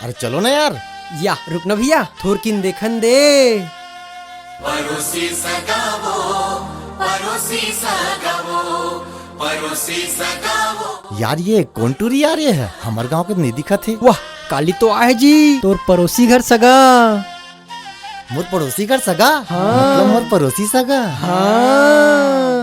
अरे चलो ना यार। या रुक ना भैया, थोरकिन देखन दे। परोसी सगावो, परोसी सगावो, परोसी सगावो। यार ये कौन टूरी आ रही है? हमारे गांव के नहीं दिखा थे। वाह काली तो आए जी, तोर पड़ोसी घर सगा। मोर पड़ोसी घर सगा? हाँ। मतलब मोर पड़ोसी सगा। हाँ।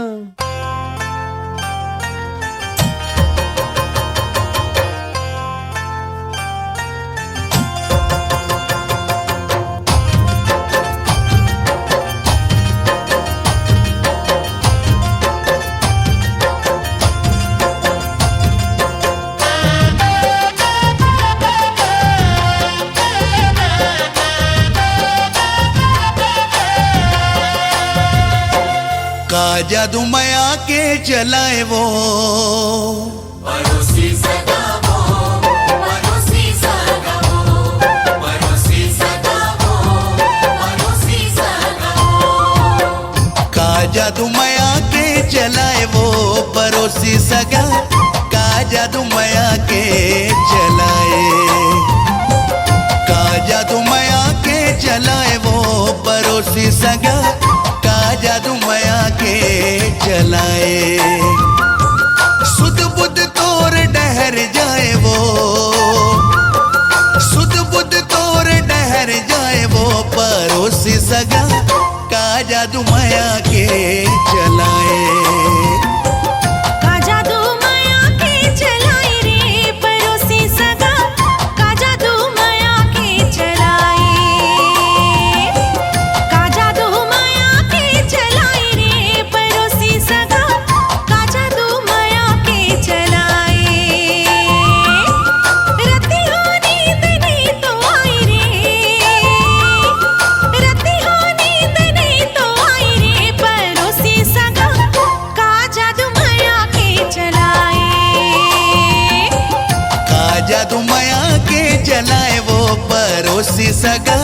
का जादू माया के चलाए वो, परोसी सगावो, परोसी सगावो, परोसी सगावो, परोसी सगावो। का जादू माया के चलाए वो परोसी सगा, का जादू माया के चलाए, का जादू माया के चलाए वो परोसी सगा, जादू माया के चलाए। सुध बुध तोर डहर जाए वो, सुध बुध तोर डहर जाए वो परोसी सगा, का जादू माया के चलाए। जादू माया के चलाए वो परोसी सगा,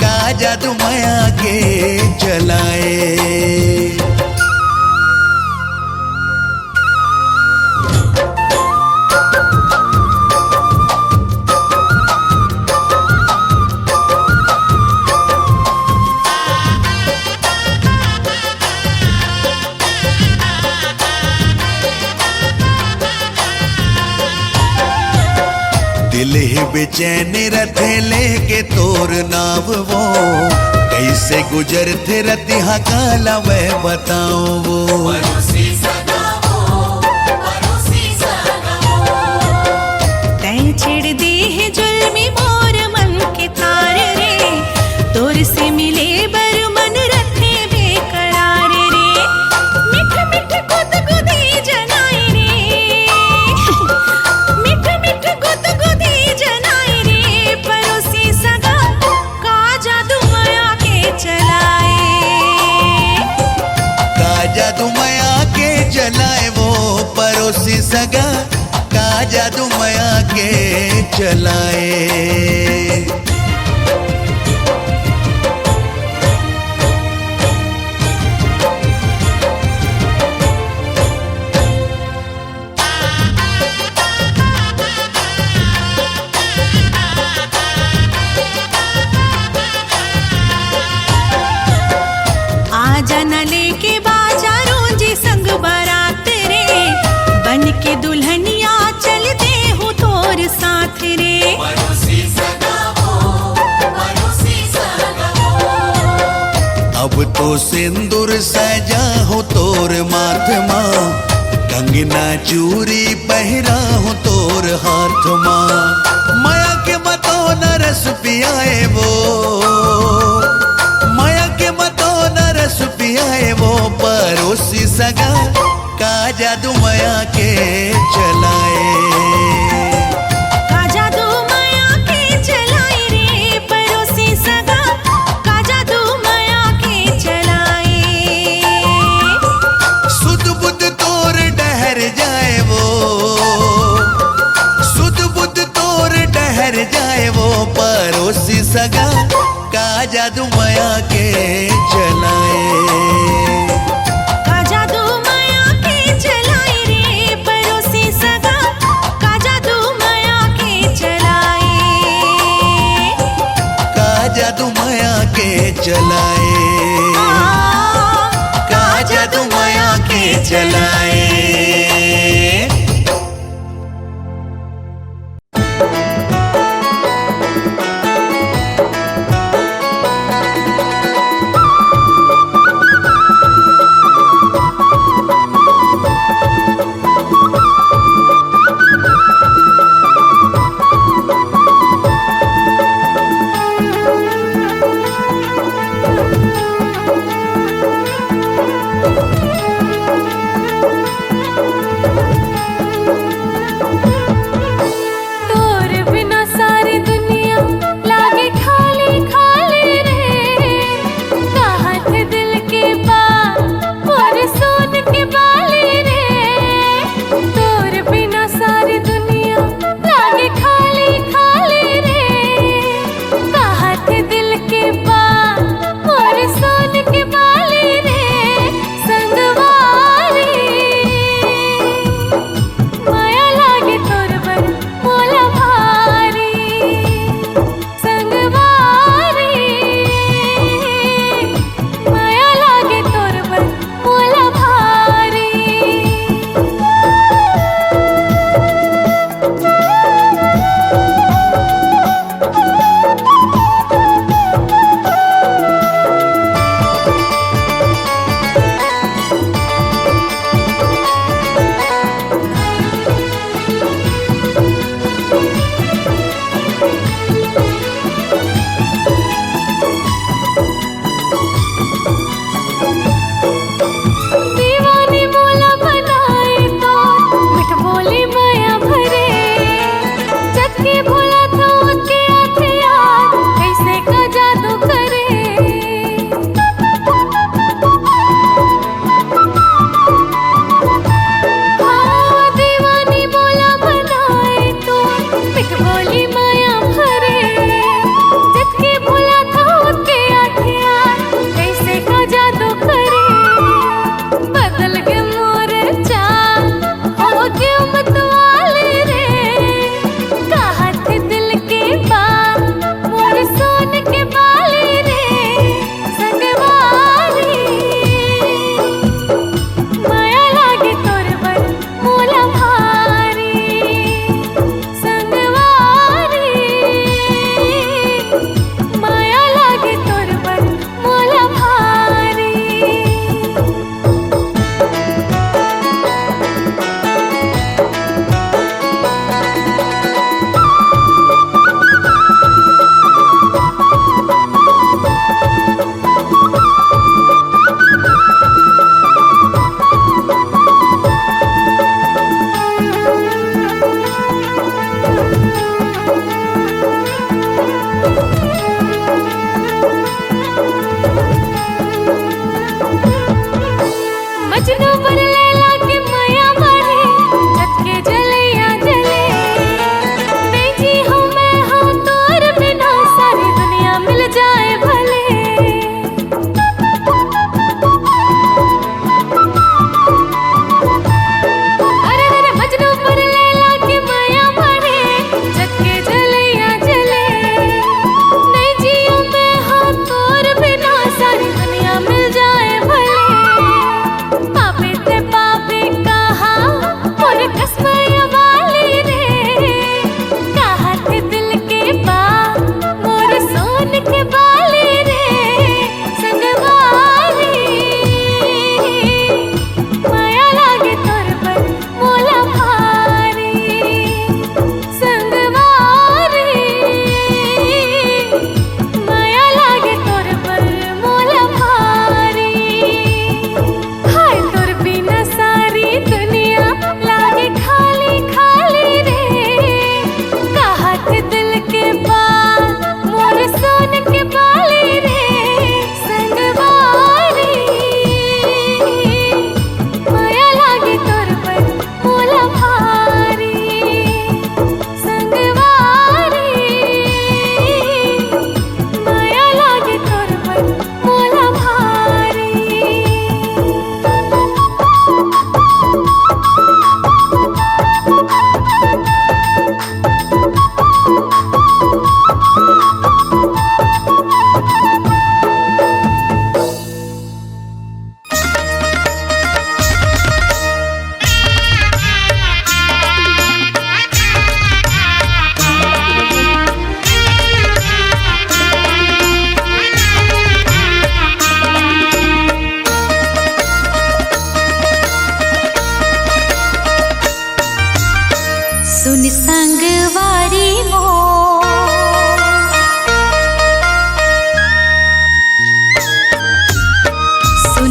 का जादू माया के चलाए। दिल ही बेचैन रथे लेके तोर नाव वो, कैसे गुजरते रतिहा काला वह बताओ वो। परोसी सगावो, परोसी सगावो। तै छिड़ दी है जुल्मी मोर मन के तार रे, तोर से मिले बर मन रखे बेकरार रे। मिठ मिठ गुद गुदी जनाई रे, मिठ मिठ गुद गुदी जनाई रे, परोसी सगा, का जादू माया के चलाए। का जादू माया के चलाए वो परोसी सगा, का जादू माया के चलाए। लेके बाजारों जी संग बारात रे, बन के दुल्हनिया चलते हो तोर साथ रे। परोसी सगावो, परोसी सगावो। अब तो सिंदूर सजा हो तोर माथ माँ, कंगना चूरी पहरा हो तोर हाथ माँ। माया के बतो न रस पियाए वो, माया के बतो न रस पियाए वो परोसी सगा, का जादू माया के चलाए। का जादू माया के चलाए रे, परोसी सगा, का जादू माया के चलाए। सुध बुध तोर डहर जाए वो, सुध बुध तोर डहर जाए वो परोसी सगा, का जादू माया के चलाए। का जादू माया के चलाए रे, परोसी सगा, चलाए।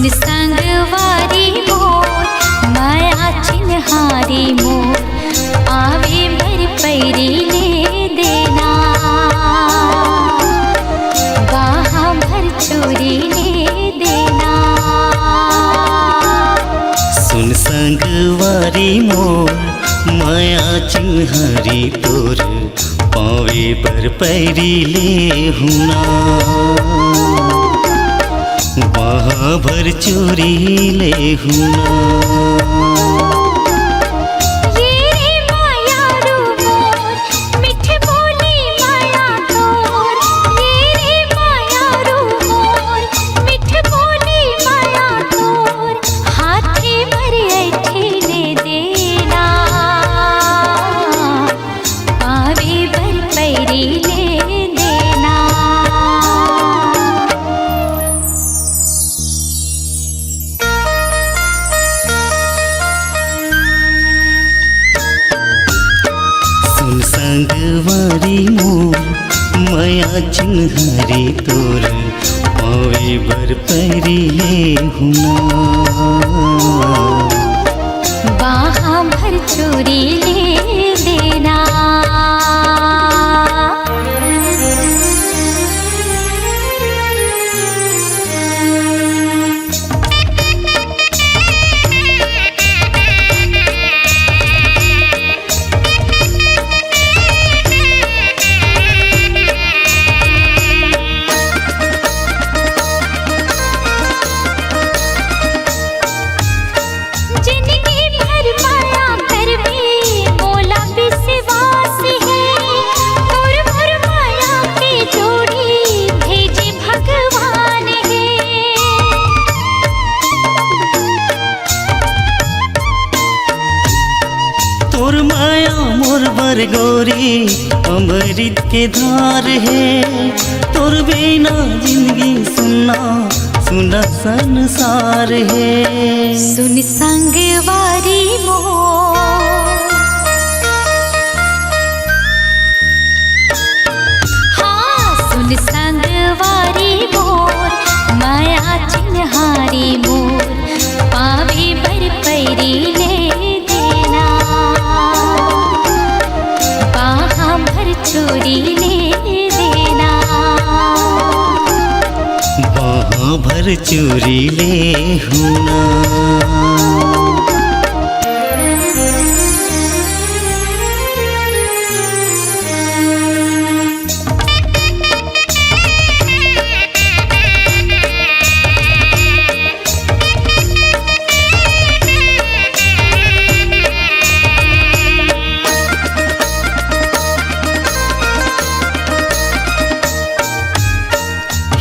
सुन संगवारी मोर माया चिन्हारी मोर आवे भर पैरी ले देना बाहा भर चोरी ले देना सुन संगवारी मोर माया चिन्हारी तोर पावे पर पैरी ले हुना वहाँ भर चोरी ले हुना ये रे माया रू मोर मिठ बोली माया तोर ये रे माया रू मोर मिठ बोली माया तोर हाथे भर ऐठे ले देना पावे भर पैरी ले देना सुन संगवारी मोर माया चिन्हारी तोर पावे बर पैरी ले हुना बाहा भर चोरी ले देना जिंदगी भर माया करबी बोला विश्वास है तोर भर माया के जोड़ी भेजे भगवान है तोर माया मोर बर गोरी अमृत के धार है तोर बिना जिंदगी सुना सुना संसार है सुन संगवारी मोर हाँ सुन संगवारी मोर माया चिन्हारी मोर पावे बर पैरी ले देना बाहा भर चोरी ले देना वहाँ भर चोरी ले हुना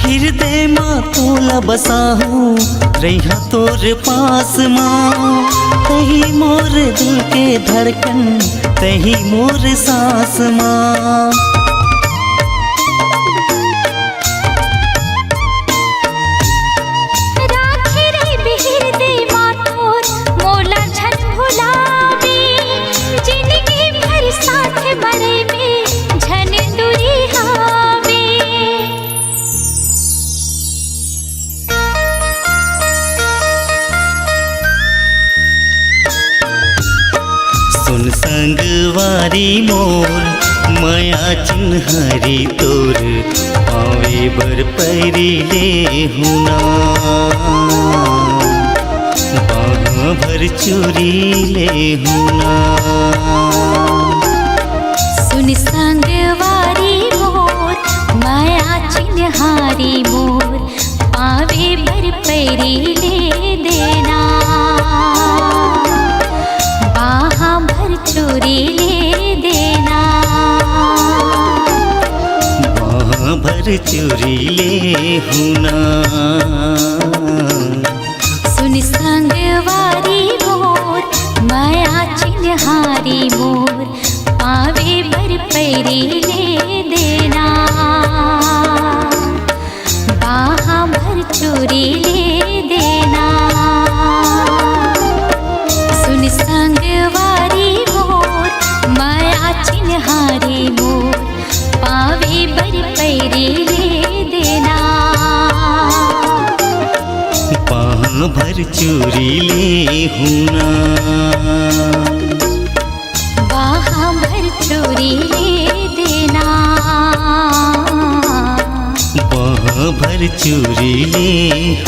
हृदय माँ तोला बसा हूँ रहा तोर पास माँ तही मोर दिल के धड़कन तही मोर सांस माँ राखे रे बिहिर दे माथोर मोला झट भुलावे जिंदगी भर साथ मरे में झन दूरी हावे सुन संगवारी मोर माया चिन्हारी तोर पावे बर पैरी ले हुना बाहा भर चोरी ले हुना सुन संगवारी मोर माया चिन्हारी मोर पावे भर पैरी ले देना बाहा भर चोरी ले देना वहाँ भर चोरी ले हुना सुन संगवारी मोर माया चिन्हारी मोर पावे भर पैरी ले देना बाहा भर चोरी ले देना सुन संगवारी मोर माया चिन्हारी मोर पावे बर पैरी ले देना भर चूरी ले हुना बाह भर चोरी ले देना बाह भर चूरी ले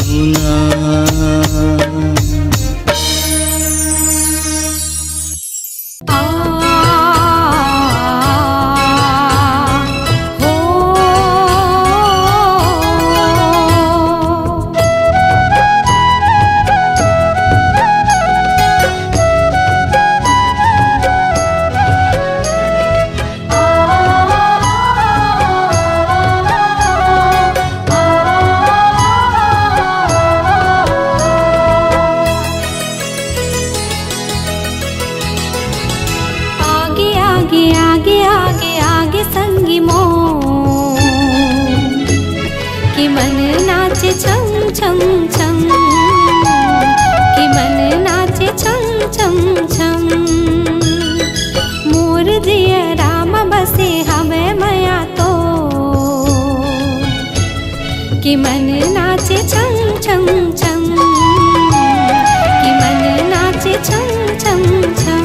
हुना संगी मोर कि मन नाचे छम छम छम कि मन नाचे छम छम छम मोर जिया राम बसे हमें मया तो कि मन नाचे छम छम छम कि मन नाचे छम छम छम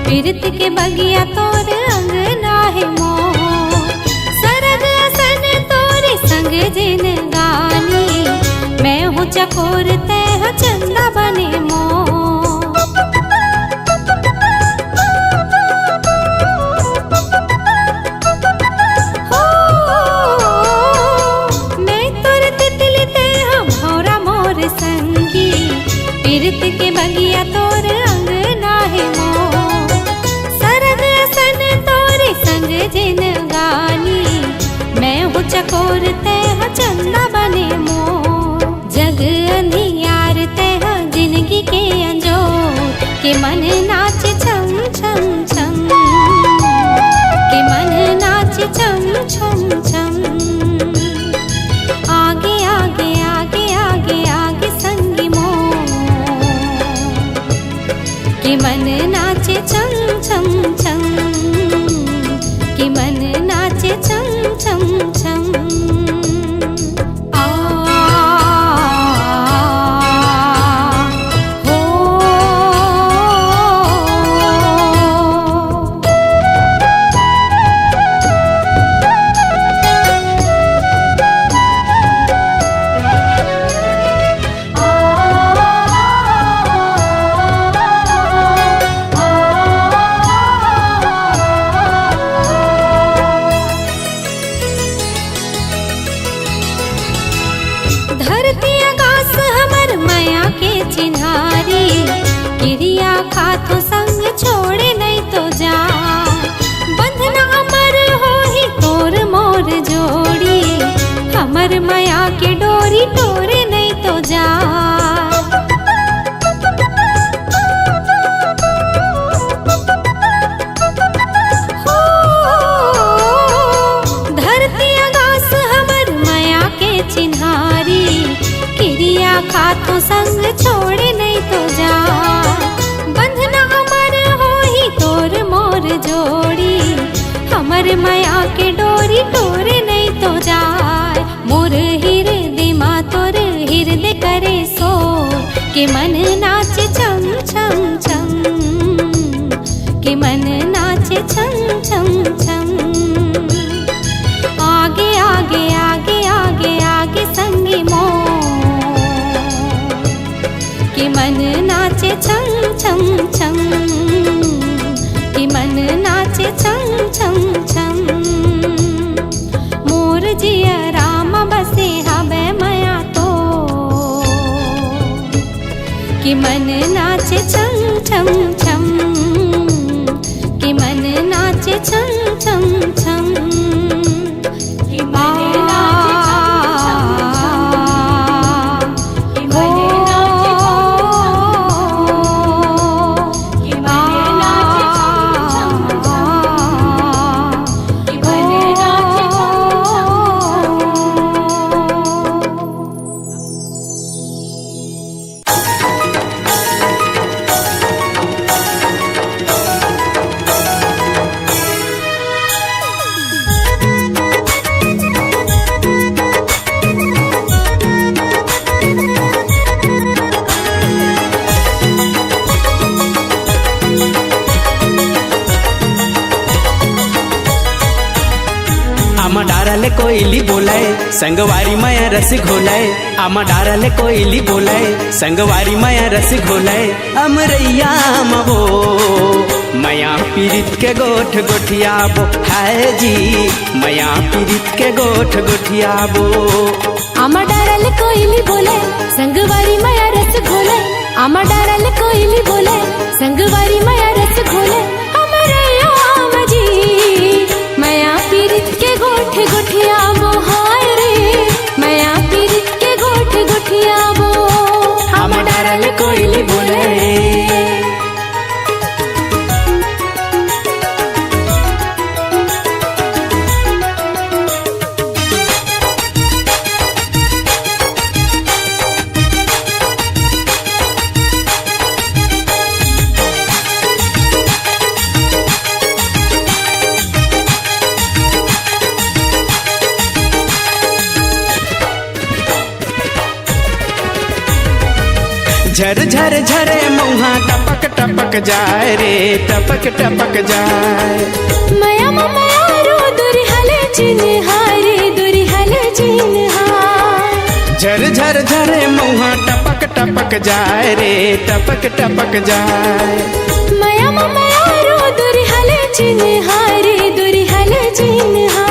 पीरत के बगिया तोर अंगना है मोर सरग असन तोरे संग जिन गानी मैं हूँ चकोर तह चंदा बने मोर हो मैं तोर तितली तह भौरा मोर संगी पीरत के बगिया तोर अंगना है मोर जिन गानी मैं हूँ चकोर तह चंदा बने मोर जग अंधियार तह जिंदगी के अंजोर के मन नाचे छम छम छम के मन नाचे छम छम छम आगे आगे आगे आगे आगे संगी मोर के मन नाचे छम छम छम कि मन नाचे छम छम छम हो धरती आकाश हमर माया के चिन्हारी क्रिया खातो संग छोड़े नहीं तो जा बंधना अमर हो ही तोर मोर जोड़ी हमर माया के डोरी तोरे नहीं तो जा हो धरती आकाश हमर माया के चिन्हारी क्रिया खातो संग छोड़े नहीं तो जा बंधना अमर हो ही तोर मोर जोड़ी हमर माया के डोरी तोरे नहीं तो जाए मोर हृदय मा तोर हृदय करे सो के मन नाचे छम छम छम के मन नाचे छम छम छम आगे आगे आगे आगे आगे संगी मोर कि मन नाचे छम छम छम कि मन नाचे छम छम छम मोर जिया राम बसे हवे मया तो कि मन नाचे छम छम छम कि मन नाचे छम छम छम कि मन नाचे छम छम छम कि मन नाचे छम छम छम डारले कोयली बोलाए संगवारी माया रस घोलाए आमा डारले कोयली बोलाए संगवारी माया रस घोलाए अमरैया मबो माया पीरित के गोठ गोठियाबो हाय जी माया पीरित के गोठ गोठियाबो आमा डारल कोयली बोले संगवारी माया रस घोले आमा डारल कोयली बोले संगवारी माया रस घोले अमरैया मजी माया पीरित के गोठ गोठियाबो हाय रे माया पीरित के गोठ गोठियाबो आमा डारल कोयली बोले झर झर झरे मुहा टपक टपक जाए रे टपक टपक जाए माया माया रो दुरिहले चिन्हारे दुरिहले चिन्हार झर झर झरे मुहा टपक टपक जाए रे टपक टपक जाए माया माया रो दुरिहले चिन्हारे दुरिहले चिन्हार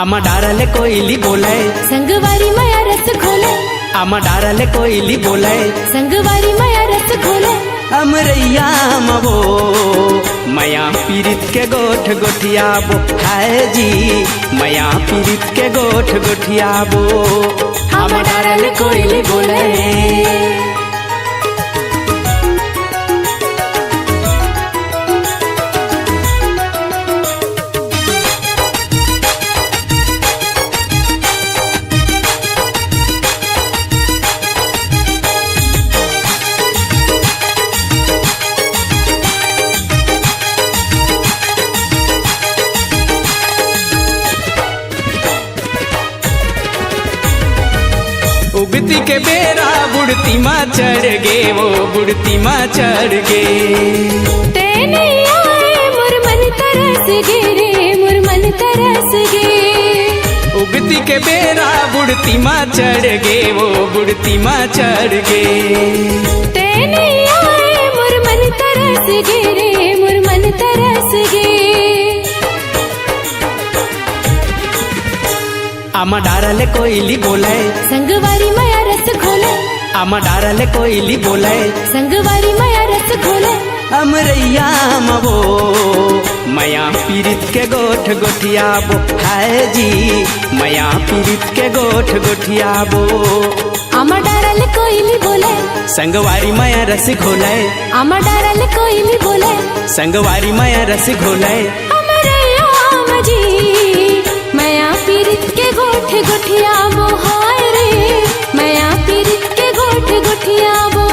आमा डारले कोयली बोलाए संगवारी माया रस घोले आमा डारले कोयली बोलाए संगवारी माया रस घोले अमरैया मबो माया पीरित के गोठ गोठियाबो हाय जी माया पीरित के गोठ गोठियाबो आमा डारले कोयली बोलाए उगती के बेरा बुढ़ती माँ चढ़ गे वो बुढ़ती माँ चढ़ गे ते नहीं आए मुरमन तरस गे रे मुरमन तरस गे उगती के बेरा बुढ़ती माँ चढ़ गे वो बुढ़ती माँ चढ़ गे ते नहीं आए मुरमन तरस गे रे मुरमन तरस गे आमा डारले कोयली बोलाए संगवारी माया रस घोले आमा डारले कोयली बोलाए संगवारी माया रस घोले अमरैया मबो माया पीरित के गोठ गोठियाबो हाय जी माया पीरित के गोठ गोठियाबो आमा डारल कोयली बोले संगवारी माया रस घोलाए आमा डारल कोयली बोले संगवारी माया रस घोलाए अमरैया मजी माया पीरित के गोठ गोठियाबो हाय रे माया पीरित के गोठ गोठियाबो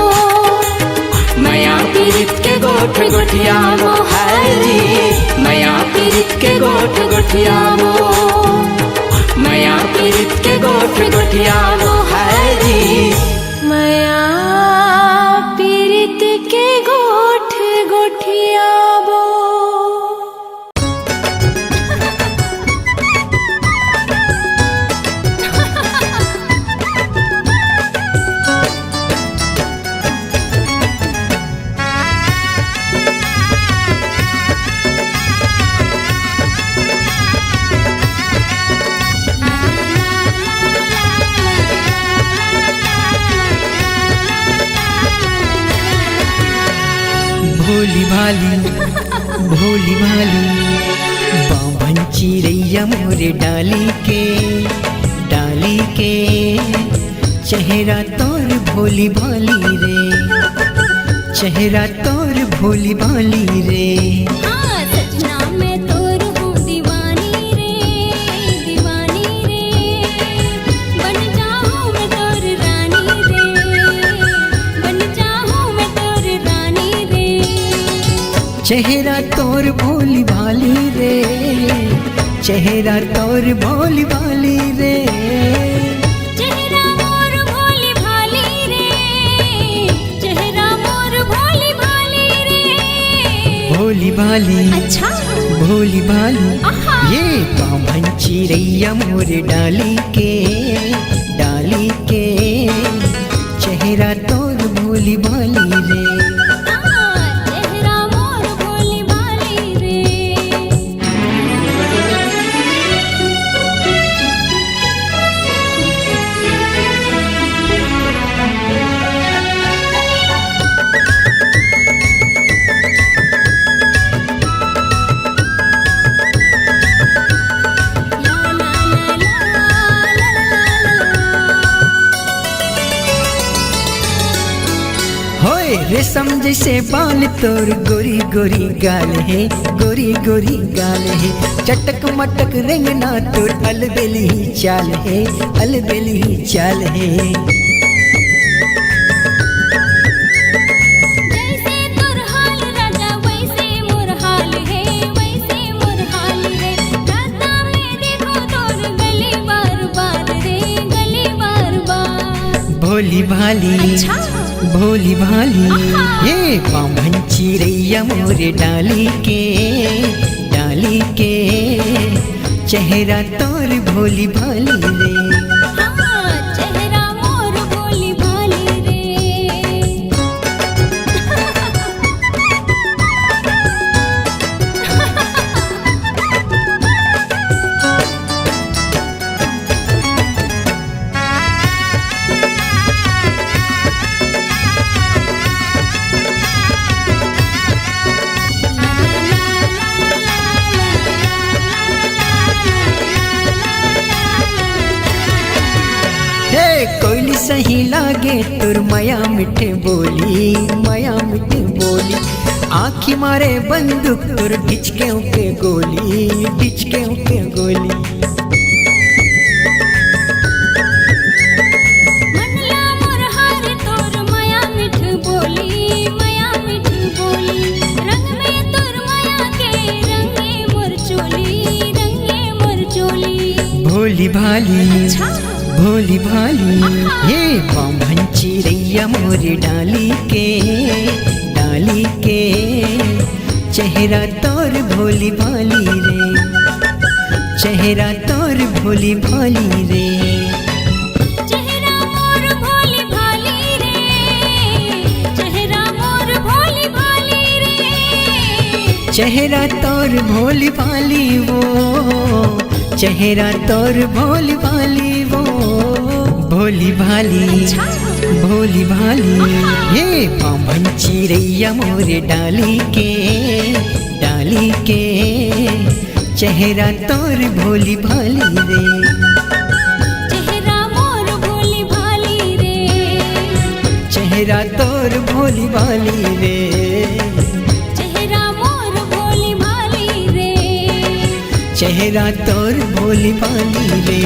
माया पीरित के गोठ गोठियाबो हाय जी माया पीरित के गोठ गोठियाबो माया पीरित के गोठ गोठियाबो हाय जी माया पीरित के गोठ गोठियाबो भोली भाली बाभन चिड़ैया मोरे डाली के चेहरा तोर भोली भाली रे चेहरा तोर भोली भाली रे सजना मैं तोर हूँ दीवानी रे बन जाऊँ मैं तोर रानी रे बन जाऊँ मैं तोर रानी रे चेहरा तोर भोली भाली रे चेहरा तोर भोली भाली रे चेहरा मोर भोली भाली रे चेहरा मोर भोली भाली रे भोली भाली अच्छा भोली भाली ये बाभन चिड़ैया मोर डाली के चेहरा तोर भोली भाली रे। चेहरा मोर भोली भाली रे। होए रेशम जैसे बाल तोर गोरी गोरी गाल है, गोरी गोरी गाल है। चटक मटक रेंगना तोर अलबेली चाल है, अलबेली चाल है। जैसे तोर हाल राजा वैसे मोर हाल है, वैसे मोर हाल है। रास्ता में देखो तोर गली बार बार रे, गली बार बार। भोली भाली भोली भाली ये बाभन चिड़ैया मोर डाली के चेहरा तोर भोली भाली रे। चेहरा मोर भोली भाली रे। कोयली सही लागे तुर माया मिठे बोली, माया मिठे बोली। आँखी मारे बंदूक तुर ढिचके के गोली, ढिचके के गोली। मनला मोर हार तोर माया मिठ बोली, माया मिठ बोली। रंग में तोर माया के रंगे मोर चोली, रंगे मोर चोली। भोली भाली भोली भाली ये बाभन चिड़ैया मोर डाली के चेहरा तोर भोली भाली रे। चेहरा तोर भोली भाली रे। चेहरा मोर भोली भाली रे। चेहरा मोर भोली भाली रे। चेहरा तोर भोली भाली वो, चेहरा तोर भोली भाली वो। भोली भाली भोली भाली ये बाभन चिड़ैया मोर डाली के चेहरा तोर भोली भाली रे। चेहरा मोर भोली भाली रे। चेहरा तोर भोली भाली रे। चेहरा मोर भोली भाली रे। चेहरा तोर भोली भाली रे।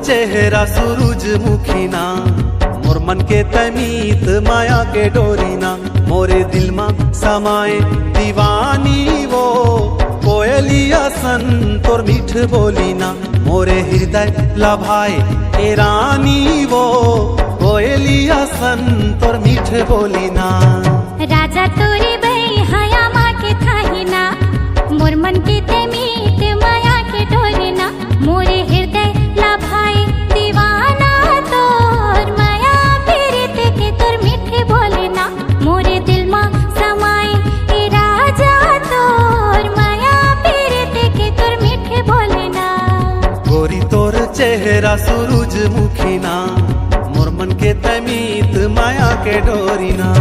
चेहरा सूरजमुखी ना मोर मन के तमीत माया के डोरी ना मोरे दिल मा समाए दीवानी वो कोयलिया सन तोर मीठ बोली ना मोरे हृदय लभाए ए रानी वो कोयलिया सन तोर मीठ बोली ना। राजा तोरे भई हया माँ के थाही ना मोर मन के ते मीत माया के डोरे ना मोरे हृदय लभाए दीवाना तोर माया पीरित के तोर मीठे बोले ना मोरे दिल माँ समाए ए राजा तोर माया पीरित के तोर चेहरा सूरजमुखी ना मोर मन के तमीत माया के डोरी ना।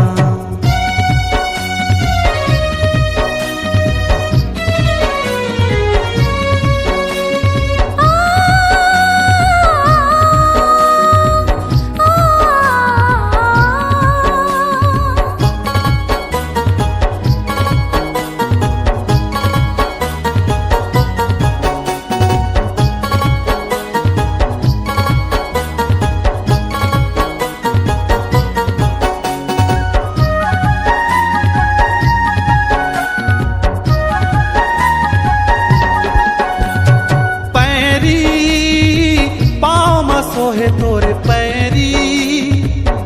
सोहे तोरे पैरी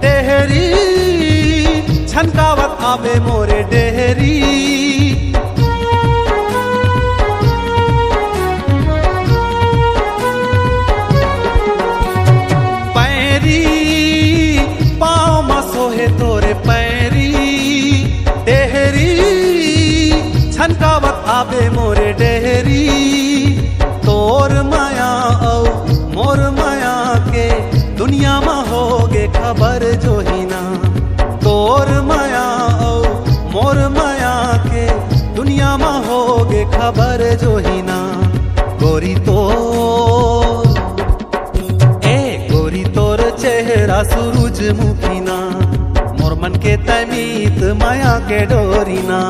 डेहरी छनकावत आवे मोरे डेहरी। पैरी पाँव में सोहे तोरे पैरी डेहरी छनकावत आवे मोरे डेहरी। तोर माया औ मोर माया के दुनिया में होगे खबर जो ही ना। तोर माया औ मोर माया के दुनिया में होगे खबर जो ही ना। गोरी तोर गोरी तोर चेहरा सूरजमुखी ना मोर मन के तमीत माया के डोरी ना।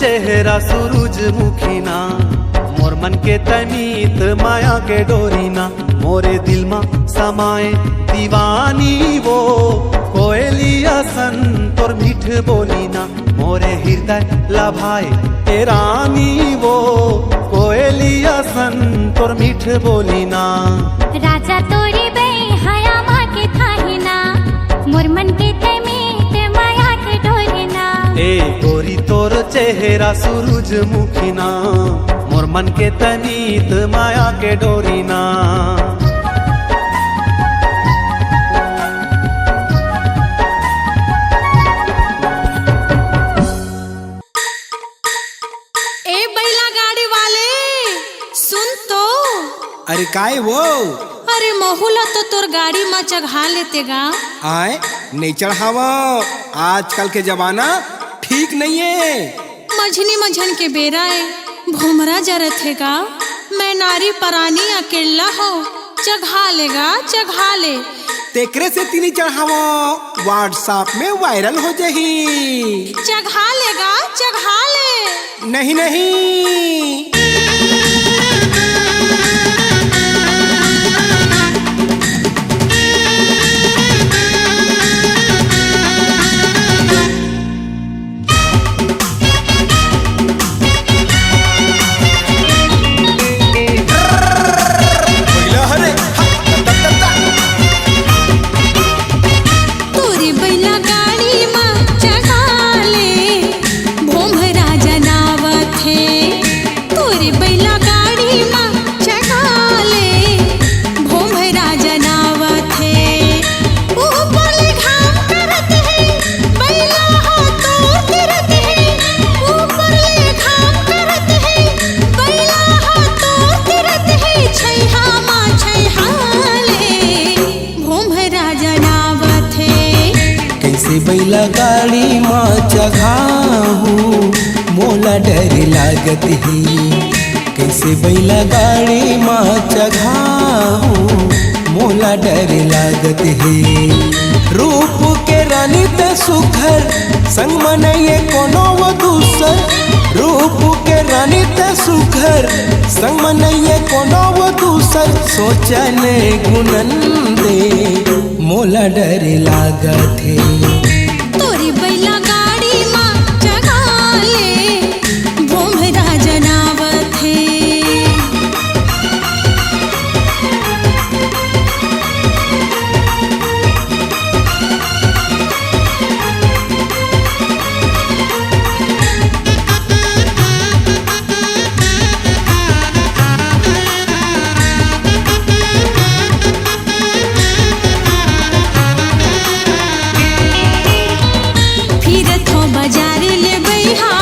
चेहरा सूरजमुखी ना मोर मन के तमीत माया के डोरी ना। मोरे दिल में समाए दीवानी वो कोयलिया सन तोर मीठ बोली ना। मोरे हृदय लभाए ए रानी वो कोयलिया सन तोर मीठ बोली ना। राजा तोरी बे हया माँ के थाही ना मोर मन के तमीत माया के डोरी ना। गोरी तोर चेहरा सूरजमुखी ना मोर मन के तमीत माया के डोरी ना। ए बैला गाड़ी वाले सुन तो। अरे काय वो? अरे महुला तो तोर गाड़ी में चढ़ा लेते गा। आए नहीं चढ़ावा, आजकल के जमाना ठीक नहीं है। मझनी मझन के बेरा है भूमरा जरत है गा। मैं नारी परानी अकेला हो चढ़ा लेगा चढ़ा ले। तेकरे से तीनी चढ़ावा व्हाट्सएप में वायरल हो जाही। चढ़ा लेगा चढ़ा ले। नहीं नहीं भोमरा जनावत है मोला डर लागत है कैसे बैला गाड़ी माँ चघाऊ मोला डर लागत है रूप के रानी त सुखर संग मनइए कोनो वो दूसर रूप के रानी त सुखर संग मनइए कोनो वो दूसर सोचन गुनन दे मोला डर लागत है तोरी बैला गाड़ी माँ जगा ले भोमरा जनावत है फिरत हो बाजार ले बैहा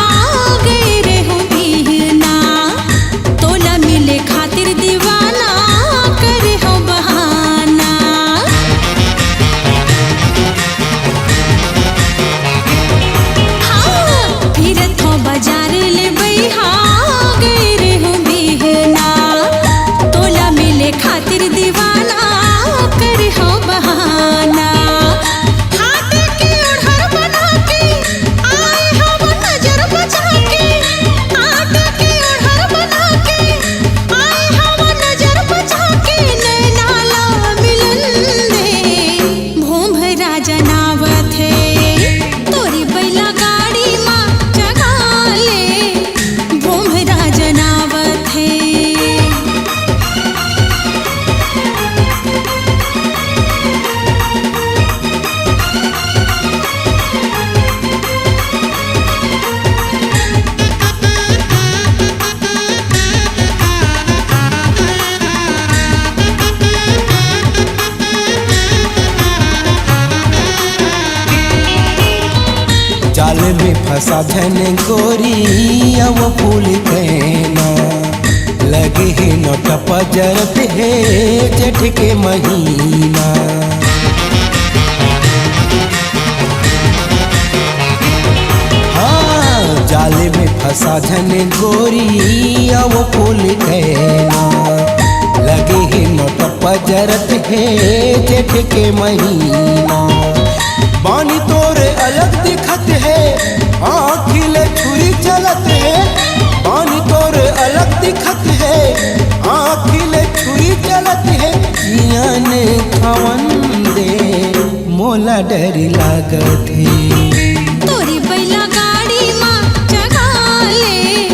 गए रे हो बिहना तोला मिले खातिर दीवाना करे हो बहाना हाँ फिरत हो बाजार ले बैहा गए रे हो बिहना तोला मिले खातिर दीवाना करे हो बहाना हाथ के ओढ़र बना के आए हम नजर बचा के हाथ के ओढ़र बना के आए हम नजर बचा के नैना ला मिलन दे भोमरा जनावत है तोरी बैला गाड़ी माँ जगा ले भोमरा जनावत है जाल में फंसा धन गोरी अब फूल कहना लगे है नोट पजरत है जेठ के महीना हाँ जाल में फंसा धन गोरी अब फूल कहना लगे है नोट पजरत है जेठ के महीना बानी तोरे अलग दिखत है आँखिले छुरी चलत है बानी तोरे अलग दिखत है आँखिले छुरी चलत है जियान खवन दे मोला डर लागत है तोरी बैला गाड़ी माँ जगा ले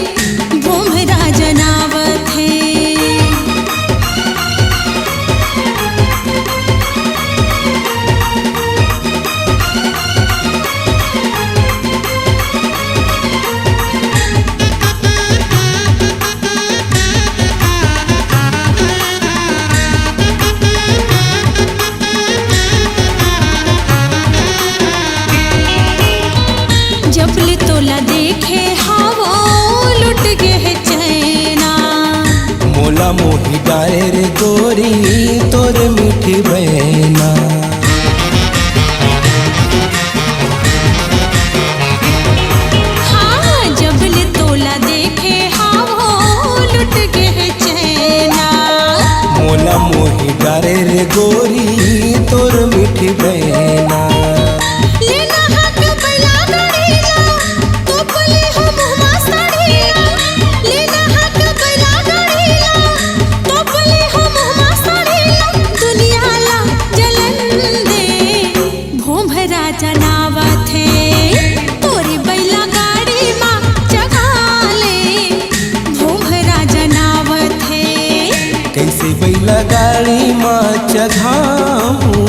भोमरा जनावत है जबले तोला देखे हवो लुट गे है चैना मोला मोही डारे रे गोरी तोर मीठी बहना हाँ जबले तोला देखे हवो लुट गे है चैना मोला मोही डारे रे गोरी तोर मीठी बहना लेना हक बैला गाड़ीला तोपले हो मुहमा साड़ीला लेना हक बैला गाड़ीला तोपले हो मुहमा साड़ीला दुनिया ला जलन दे भोमरा जनावत है तोरी बैला गाड़ी माँ जगा ले भोमरा जनावत है कैसे बैला गाड़ी माँ चघाऊ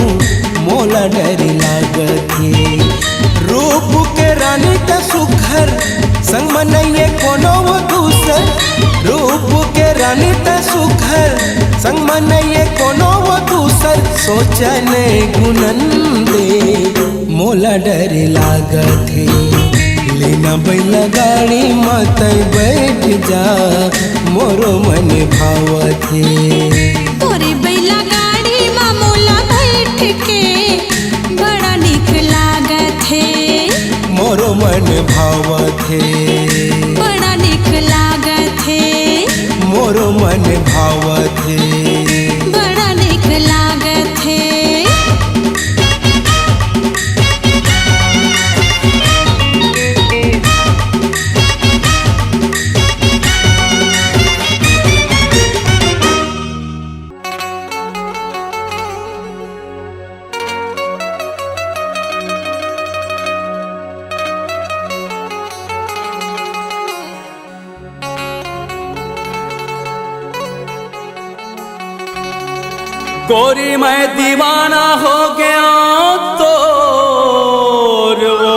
मोला डर लागत है रूप के रानी त सुखर संग मनइए कोनो वो दूसर रूप के रानी त सुखर संग मनइए कोनो वो दूसर सोचन गुनन दे मोला डर लागत है लेना बैला गाड़ी मत बैठ जा मोरो मन भावत है तोरे बैला गाड़ी माँ मोला बैठ के बड़ा निक लागत है मोरो मन भावत है। गोरी मैं दीवाना हो गया तो वो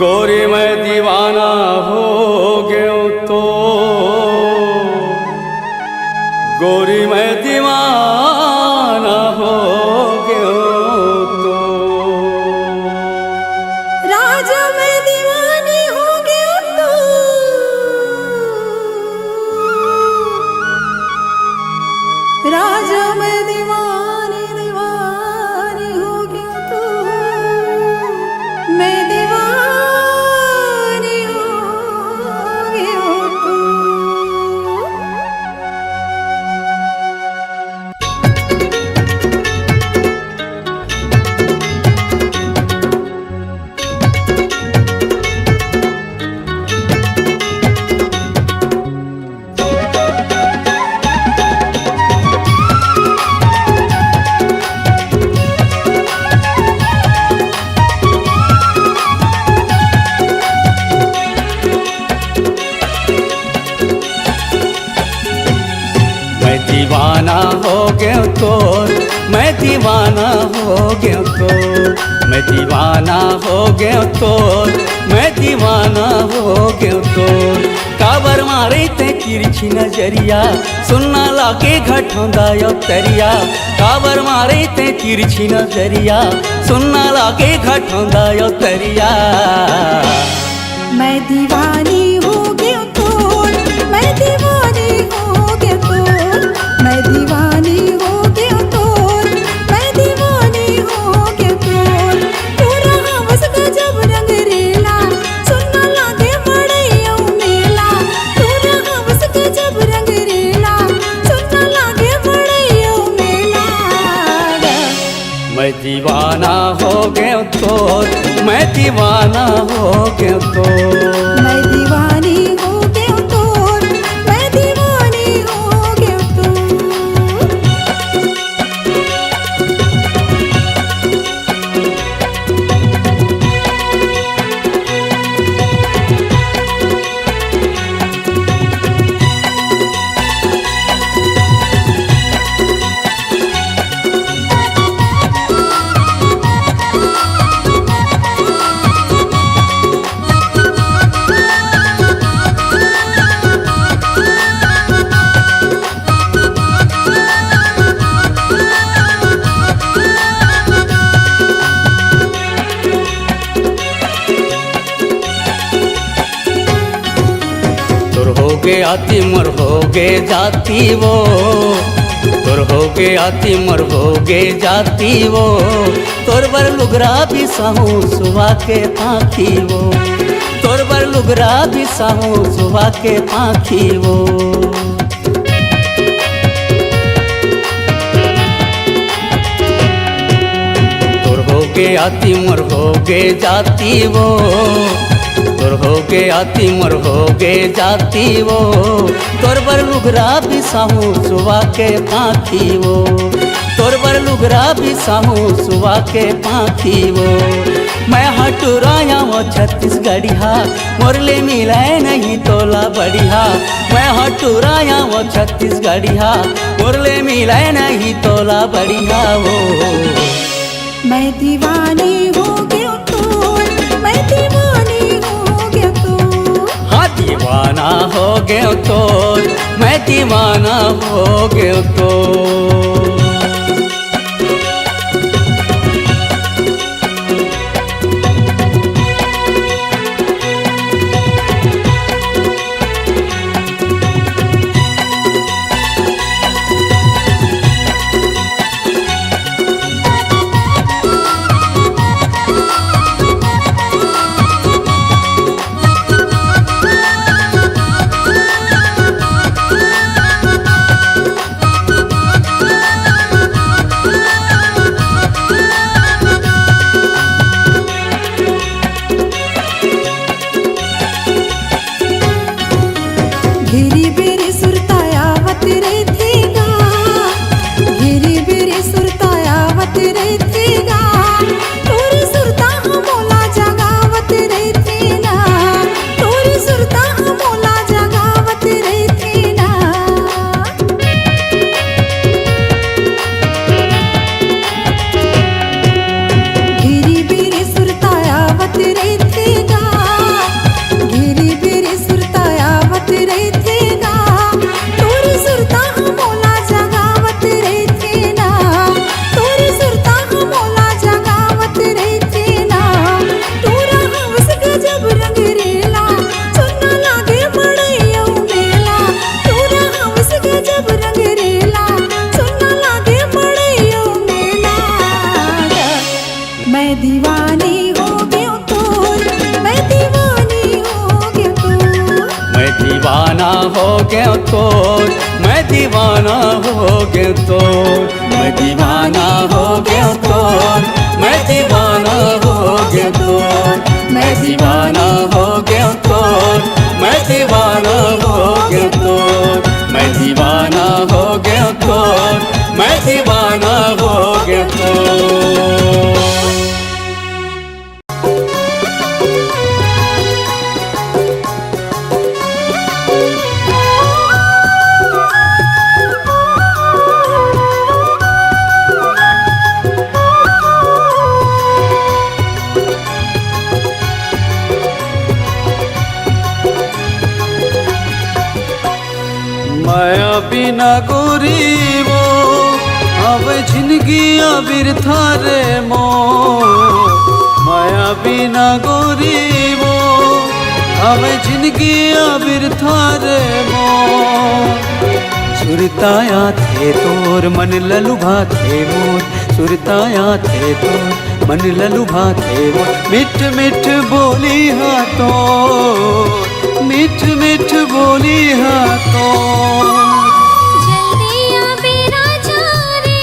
गोरी मैं दीवाना हो गया तो गोरी मैं दीवाना हो गया तो राजा मैं दीवानी हो गया तो राजा मैं दीवानी दीवानी हो गया तो मैं दीवानी हो गया तो मैं दीवाना हो गया तो मैं दीवाना हो गया तो मैं दीवाना हो गया तो मैं दीवाना हो गया तो काबर मारे ते तिरछी नजरिया सुनना लागे घटोंदा यो तरिया काबर मारे ते तिरछी नजरिया सुनना लागे घटोंदा यो तरिया मैं दीवानी हो गया तो मैं दीवानी हो गया तो मैं दीवानी हो गया तो मैं दीवानी हो गया तो पूरा हवस का जब रंग रेला सुनना लागे बड़ैया मेला पूरा हवस का जब रंग रेला सुनना लागे बड़ैया मेला मैं दीवाना हो गया तो मैं दीवाना हो गया तो मैं दीवानी हो गया तो मैं दीवानी हो गया तो आती मर हो गे जाती वो तोर हो गे आती मर हो गे जाती वो तोर बर लुगरा भी साहू सुबह के पाखी वो तोर बर लुगरा भी साहू सुबह के पाखी वो तोर हो गे आती मर हो गे जाती वो तोर हो गे आती मर हो गे जाती वो तोर बर लुगरा भी साहू सुबह के पाखी वो तोर बर लुगरा भी साहू सुबह के पाखी वो मैं हटुराया वो छत्तीसगढ़िया मोरले मिलाए नहीं तोला बढ़िया मैं हटुराया वो छत्तीसगढ़िया मोरले मिलाए नहीं तोला बढ़िया वो मैं दीवानी हो गया तो मैं दीवानी हो गया तो हाँ दीवाना हो गया तो मैं दीवाना हो गया तो हो गया तोर, मैं दीवाना हो गया तोर, मैं दीवाना हो गया तोर, मैं दीवाना हो गया तोर, मैं दीवाना हो गया तोर, मैं दीवाना हो गया तोर, मैं दीवाना हो गया तोर, मैं दीवाना हो गया तोर। माया बिना गोरी वो अब जिंदगी अबिर थारे मो, माया बिना गोरी वो अब जिंदगी अबिर थारे मो। सुरताया थे तोर मन ललुभा थे मोर, सुरताया थे तोर मन ललुभा थे मोर, मिठ मिठ बोली हाथों, मिठ मिठ बोली हाथों। जल्दी आ बेरा जा रे,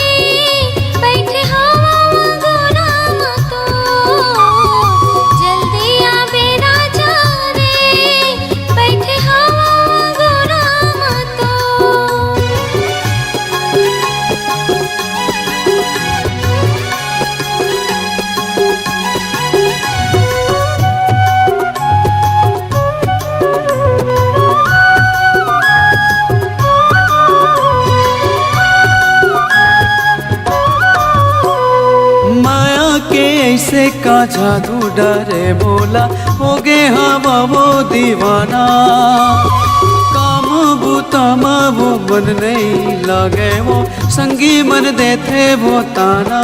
बैठे हवा गोरा मतो, जल्दी आ बेरा जा रे, बैठे हवा गोरा मतो। ऐसे का जादू डरे बोला हो गे हवा वो दीवाना, काम बूता वो मन नहीं लगे वो संगी मन देते वो ताना।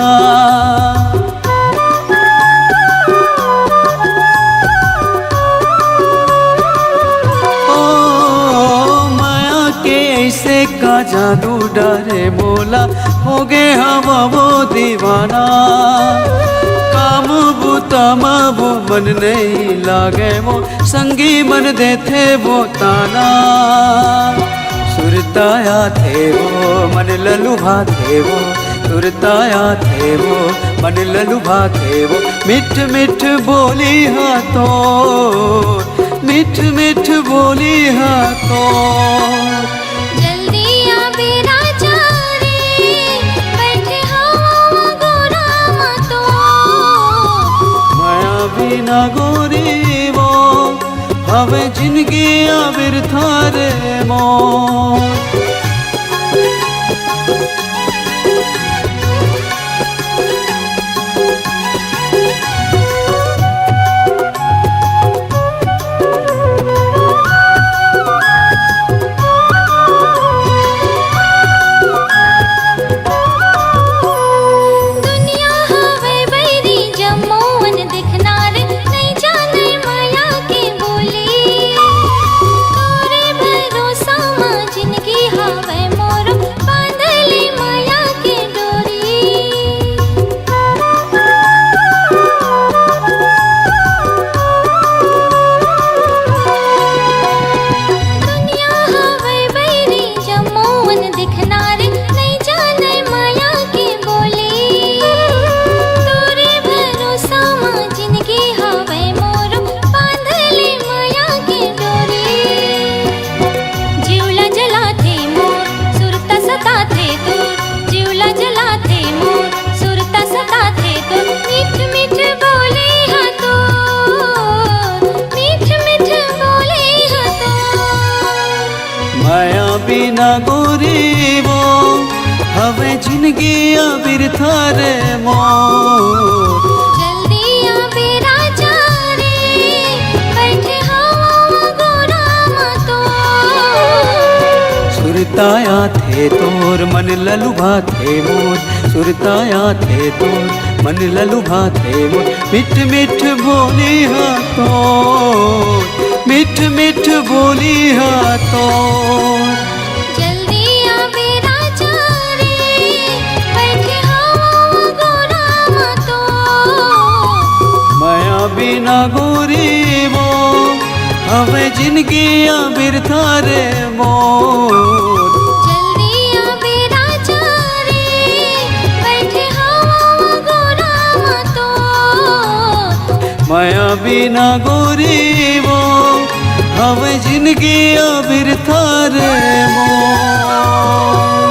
ओ माया के ऐसे का जादू डरे बोला हो गे हवा वो दीवाना, काम बूता वो मन नहीं लागे वो संगी मन देते वो ताना। सुरताया थे वो मन ललुभा थे वो, सुरताया थे वो मन ललुभा थे वो, मिठ मिठ बोली हाथों, मिठ मिठ बोली हाथों। जल्दी आ बेरा जा रे, बैठे हवा गोरा मतो। माया बिना गोरी वो हवे जिंदगी अबिर थारे मो। दुनिया हवे बैरी जमोन दिखनार, नहीं जाने माया के बोली। तोरे भरोसा माँ जिंदगी हवे मोर, बांधले माया के डोरी। दुनिया हवे बैरी जमोन दिखनार, नहीं जाने माया के बोली। तोरे भरोसा माँ जिंदगी हवे मोर, बांधले माया के डोरी। जीवला जला थे मोर, सुरता सता थे तोर, जीवला जला थे मोर, सुरता सता थे तोर। मीठ मीठ बोले हाथों, मीठ मीठ बोले हाथों। माया बिना गोरी वो हवे जिंदगी अबिर थारे मो। जल्दी आ बेरा जा रे, बैठे हवा गोरा मतो। सुरताया थे तोर मन ललुभा थे मोर, सुरताया थे तोर मन ललुभा थे मोर, मिठ मिठ बोली हाथों, मिठ मिठ बोली हाथों। जल्दी आ बेरा जा रे, बैठे हवा गोरा मतो। माया बिना गोरी वो हवे जिंदगी बिरथा रे मोर। जल्दी आवे राजा रे बैठे हवा गोरा तो माया बिना गोरी वो हवे जिंदगी बिरथा रे मोर।